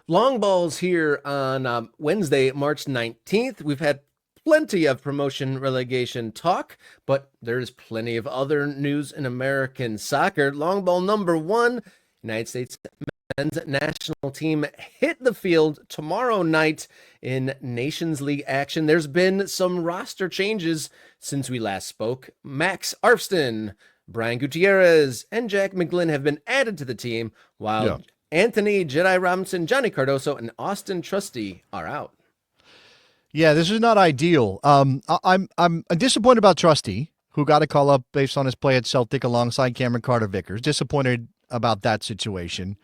Long balls here on Wednesday, March 19th. We've had plenty of promotion relegation talk, but there's plenty of other news in American soccer. Long ball number one, United States men's national team hit the field tomorrow night in Nations League action. There's been some roster changes since we last spoke. Max Arsten, Brian Gutierrez, and Jack McGlynn have been added to the team, while Antonee, Jedi Robinson, Johnny Cardoso, and Austin Trusty are out. Yeah, this is not ideal. I'm disappointed about Trusty, who got a call up based on his play at Celtic alongside Cameron Carter-Vickers. Disappointed about that situation.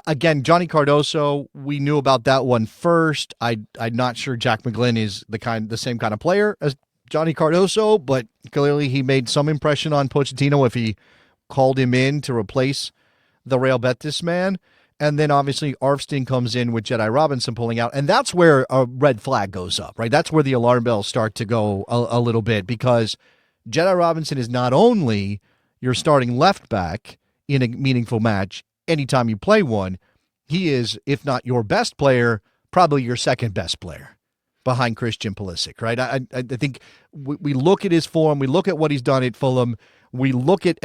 Again, Johnny Cardoso, we knew about that one first. I'm not sure Jack McGlynn is the same kind of player as Johnny Cardoso, but clearly he made some impression on Pochettino if he called him in to replace the Real Betis man. And then obviously Arsten comes in with Jedi Robinson pulling out. And that's where a red flag goes up, right? That's where the alarm bells start to go a little bit, because Jedi Robinson is not only your starting left back in a meaningful match anytime you play one, he is, if not your best player, probably your second best player behind Christian Pulisic, right? I think we look at his form, we look at what he's done at Fulham, we look at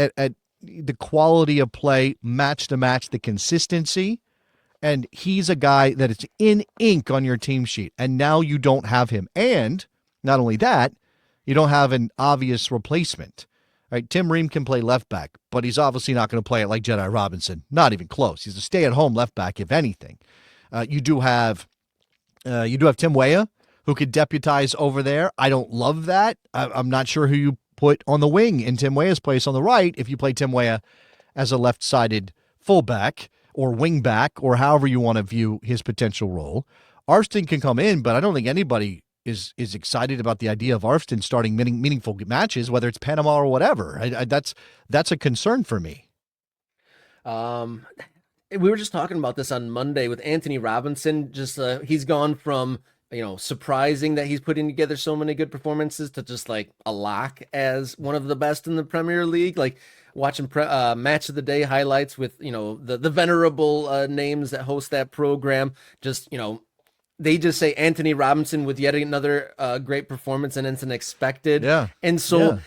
the quality of play, match to match, the consistency, and he's a guy that is in ink on your team sheet, and now you don't have him. And not only that, you don't have an obvious replacement. Right? Tim Ream can play left back, but he's obviously not going to play it like Jedi Robinson. Not even close. He's a stay-at-home left back, if anything. You do have Tim Weah, who could deputize over there. I don't love that. I'm not sure who you put on the wing in Tim Weah's place on the right if you play Tim Weah as a left-sided fullback or wing-back, or however you want to view his potential role. Arsten can come in, but I don't think anybody is excited about the idea of Arsten starting meaningful matches, whether it's Panama or whatever. That's a concern for me. We were just talking about this on Monday with Antonee Robinson. Just he's gone from surprising that he's putting together so many good performances to just like a lock as one of the best in the Premier League. Like watching match of the day highlights with the venerable names that host that program. Just they just say Antonee Robinson with yet another great performance, and it's unexpected. Yeah. And so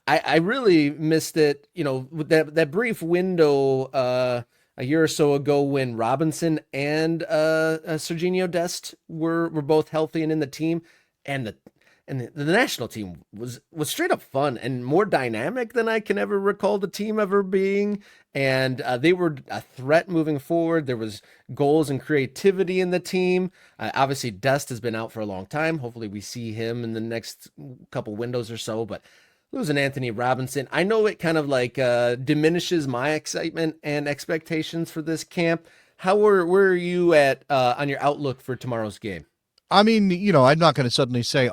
I really missed it, with that brief window a year or so ago when Robinson and Serginho Dest were both healthy and in the team, and the national team was straight up fun and more dynamic than I can ever recall the team ever being. And they were a threat moving forward. There was goals and creativity in the team. Obviously, Dest has been out for a long time. Hopefully, we see him in the next couple windows or so. But losing Antonee Robinson, I know it kind of like diminishes my excitement and expectations for this camp. Where are you at on your outlook for tomorrow's game? I mean, I'm not going to suddenly say,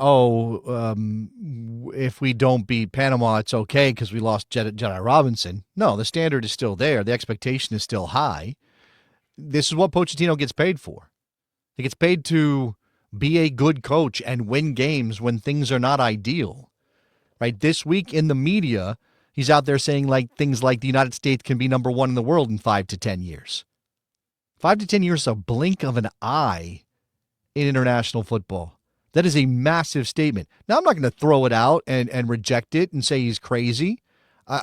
if we don't beat Panama, it's okay because we lost Jedi Robinson. No, the standard is still there. The expectation is still high. This is what Pochettino gets paid for. He gets paid to be a good coach and win games when things are not ideal. Right? This week in the media, he's out there saying things like the United States can be number one in the world in 5 to 10 years. 5 to 10 years is a blink of an eye in international football. That is a massive statement. Now, I'm not going to throw it out and reject it and say he's crazy.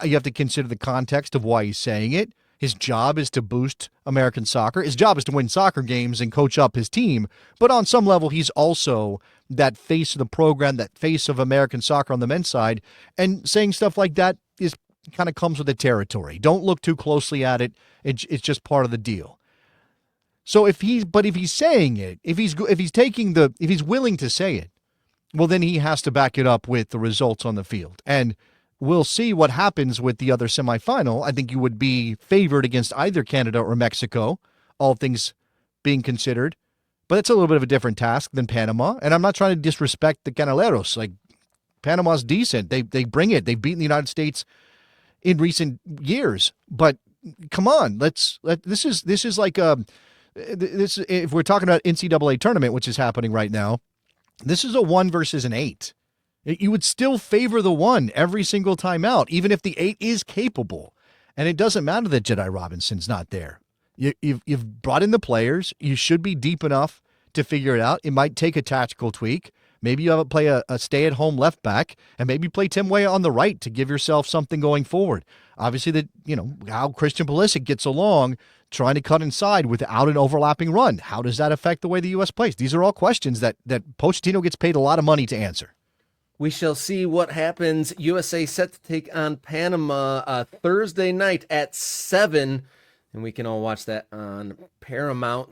You have to consider the context of why he's saying it. His job is to boost American soccer. His job is to win soccer games and coach up his team. But on some level, he's also that face of the program, that face of American soccer on the men's side. And saying stuff like that kind of comes with the territory. Don't look too closely at it. It's just part of the deal. So if he's saying it, if he's willing to say it, well, then he has to back it up with the results on the field. And we'll see what happens with the other semifinal. I think you would be favored against either Canada or Mexico, all things being considered. But it's a little bit of a different task than Panama. And I'm not trying to disrespect the Canaleros. Like, Panama's decent. They bring it. They've beaten the United States in recent years. But come on, this is like if we're talking about NCAA tournament, which is happening right now, this is a 1 versus an 8. You would still favor the 1 every single time out, even if the 8 is capable. And it doesn't matter that Jedi Robinson's not there. You've brought in the players. You should be deep enough to figure it out. It might take a tactical tweak. Maybe you have play a stay-at-home left back, and maybe play Tim Weah on the right to give yourself something going forward. Obviously, how Christian Pulisic gets along trying to cut inside without an overlapping run. How does that affect the way the U.S. plays? These are all questions that Pochettino gets paid a lot of money to answer. We shall see what happens. USA set to take on Panama Thursday night at 7, and we can all watch that on Paramount